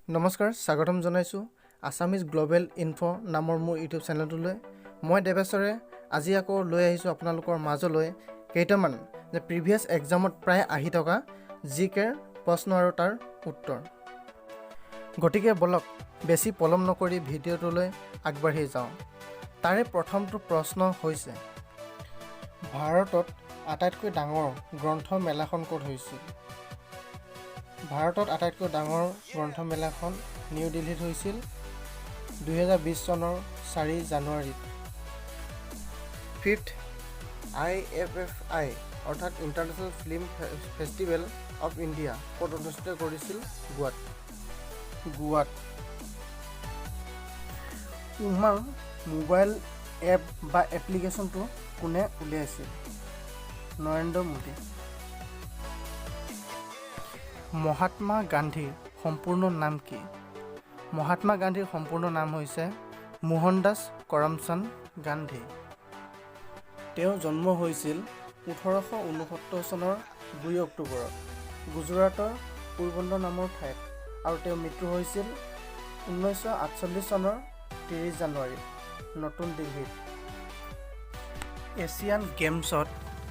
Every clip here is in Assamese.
নমস্কাৰ, স্বাগতম জনাইছোঁ আছামিজ গ্ল'বেল ইনফো নামৰ মোৰ ইউটিউব চেনেলটোলৈ। মই দেৱেশ্বৰে আজি আকৌ লৈ আহিছোঁ আপোনালোকৰ মাজলৈ কেইটামান যে প্ৰিভিয়াছ এক্সামত প্ৰায় আহি থকা জিকেৰ প্ৰশ্ন আৰু তাৰ উত্তৰ। গতিকে বলক বেছি পলম নকৰি ভিডিঅ'টোলৈ আগবাঢ়ি যাওঁ। তাৰে প্ৰথমটো প্ৰশ্ন হৈছে, ভাৰতত আটাইতকৈ ডাঙৰ গ্ৰন্থমেলাখন ক'ত হৈছিল? ভাৰতত আটাইতকৈ ডাঙৰ গ্ৰন্থমেলাখন নিউ দিল্লীত হৈছিল 2020 চনৰ 4 জানুৱাৰীত। ফিফ্থ IFFI অৰ্থাৎ international film festival of India ক'ত অনুষ্ঠিত কৰিছিল? গোৱাত। উমাং মোবাইল এপ বা এপ্লিকেশ্যনটো কোনে উলিয়াইছিল? নৰেন্দ্ৰ মোদী। মহাত্মা গান্ধীৰ সম্পূৰ্ণ নাম কি? মহাত্মা গান্ধীৰ সম্পূৰ্ণ নাম হৈছে মোহনদাস কৰমচান্দ গান্ধী। তেওঁৰ জন্ম হৈছিল 1869 চনৰ 2 অক্টোবৰত গুজৰাটৰ পোৰবন্দৰ নামৰ ঠাইত আৰু তেওঁৰ মৃত্যু হৈছিল 1948 চনৰ 30 জানুৱাৰীত নতুন দিল্লীত। এছিয়ান গেমছত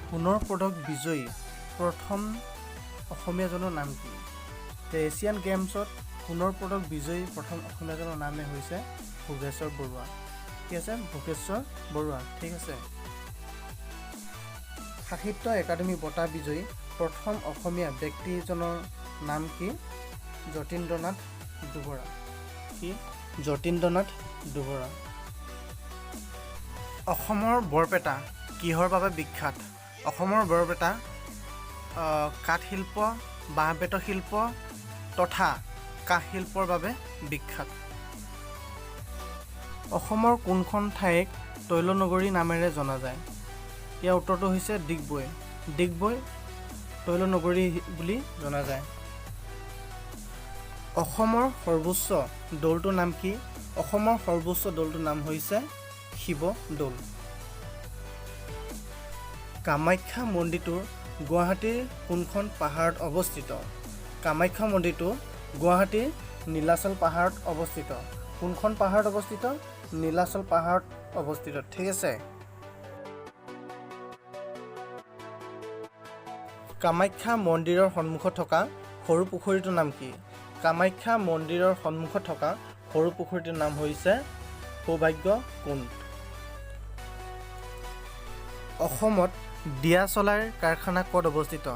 সোণৰ পদক বিজয়ী প্ৰথম অসমীয়াজনৰ নাম কি? এছিয়ান গেমছত সোণৰ পদক বিজয়ী প্ৰথম অসমীয়াজনৰ নামে হৈছে ভোগেশ্বৰ বৰুৱা। ঠিক আছে, ভোগেশ্বৰ বৰুৱা। ঠিক আছে। সাহিত্য একাডেমী বঁটা বিজয়ী প্ৰথম অসমীয়া ব্যক্তিজনৰ নাম কি? যতীন্দ্ৰনাথ দুবৰা। কি? যতীন্দ্ৰনাথ দুবৰা। অসমৰ বৰপেটা কিহৰ বাবে বিখ্যাত? অসমৰ বৰপেটা কাঠশিল্প, বাঁহ-বেতৰ শিল্প তথা কাঁহ শিল্পৰ বাবে বিখ্যাত। অসমৰ কোনখন ঠাইক তৈলনগৰী নামেৰে জনা যায়? ইয়াৰ উত্তৰটো হৈছে ডিগবৈ। ডিগবৈ তৈলনগৰী বুলি জনা যায়। অসমৰ সৰ্বোচ্চ দৌলটোৰ নাম কি? অসমৰ সৰ্বোচ্চ দৌলটোৰ নাম হৈছে শিৱদৌল। কামাখ্যা মন্দিৰটো গুৱাহাটীৰ কোনখন পাহাৰত অৱস্থিত? কামাখ্যা মন্দিৰটো গুৱাহাটীৰ নীলাচল পাহাৰত অৱস্থিত। কোনখন পাহাৰত অৱস্থিত? নীলাচল পাহাৰত অৱস্থিত। ঠিক আছে। কামাখ্যা মন্দিৰৰ সন্মুখত থকা সৰু পুখুৰীটোৰ নাম কি? কামাখ্যা মন্দিৰৰ সন্মুখত থকা সৰু পুখুৰীটোৰ নাম হৈছে সৌভাগ্য কুণ্ড। অসমত দিয়াচলাইৰ কাৰখানা ক'ত অৱস্থিত?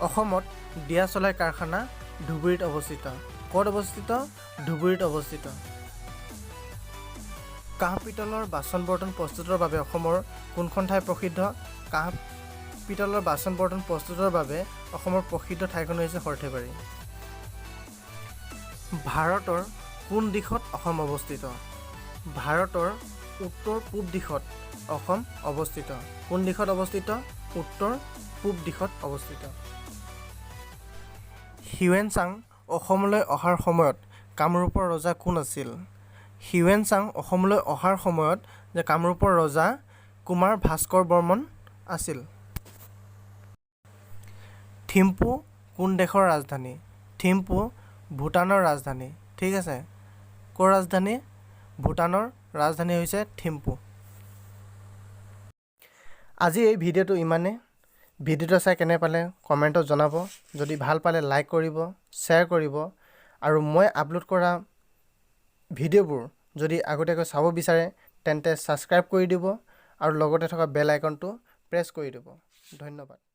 অসমত দিয়াচলাইৰ কাৰখানা ধুবুৰীত অৱস্থিত। ক'ত অৱস্থিত? ধুবুৰীত অৱস্থিত। কাঁহ পিতলৰ বাচন বৰ্তন প্ৰস্তুতৰ বাবে অসমৰ কোনখন ঠাই প্ৰসিদ্ধ? কাঁহ পিতলৰ বাচন বৰ্তন প্ৰস্তুতৰ বাবে অসমৰ প্ৰসিদ্ধ ঠাইখন হৈছে সৰ্থেবাৰী। ভাৰতৰ কোন দিশত অসম অৱস্থিত? ভাৰতৰ উত্তৰ পূব দিশত অসম অৱস্থিত। কোন দিশত অৱস্থিত? উত্তৰ পূব দিশত অৱস্থিত। হিউৱেন-চাং অসমলৈ অহাৰ সময়ত কামৰূপৰ ৰজা কোন আছিল? হিউৱেন-চাং অসমলৈ অহাৰ সময়ত যে কামৰূপৰ ৰজা কুমাৰ ভাস্কৰ বৰ্মন আছিল। থিম্পু কোন দেশৰ ৰাজধানী? থিম্পু ভূটানৰ ৰাজধানী। ঠিক আছে। ক'ৰ ৰাজধানী? ভূটানৰ ৰাজধানী হৈছে থিম্পু। আজি এই ভিডিঅ'টো ইমানেই। ভিডিঅ'টো চাই কেনে পালে কমেণ্টত জনাব। যদি ভাল পালে লাইক কৰিব, শ্বেয়াৰ কৰিব আৰু মই আপলোড কৰা ভিডিঅ'বোৰ যদি আগতীয়াকৈ চাব বিচাৰে তেন্তে ছাবস্ক্ৰাইব কৰি দিব আৰু লগতে থকা বেল আইকনটো প্ৰেছ কৰি দিব। ধন্যবাদ।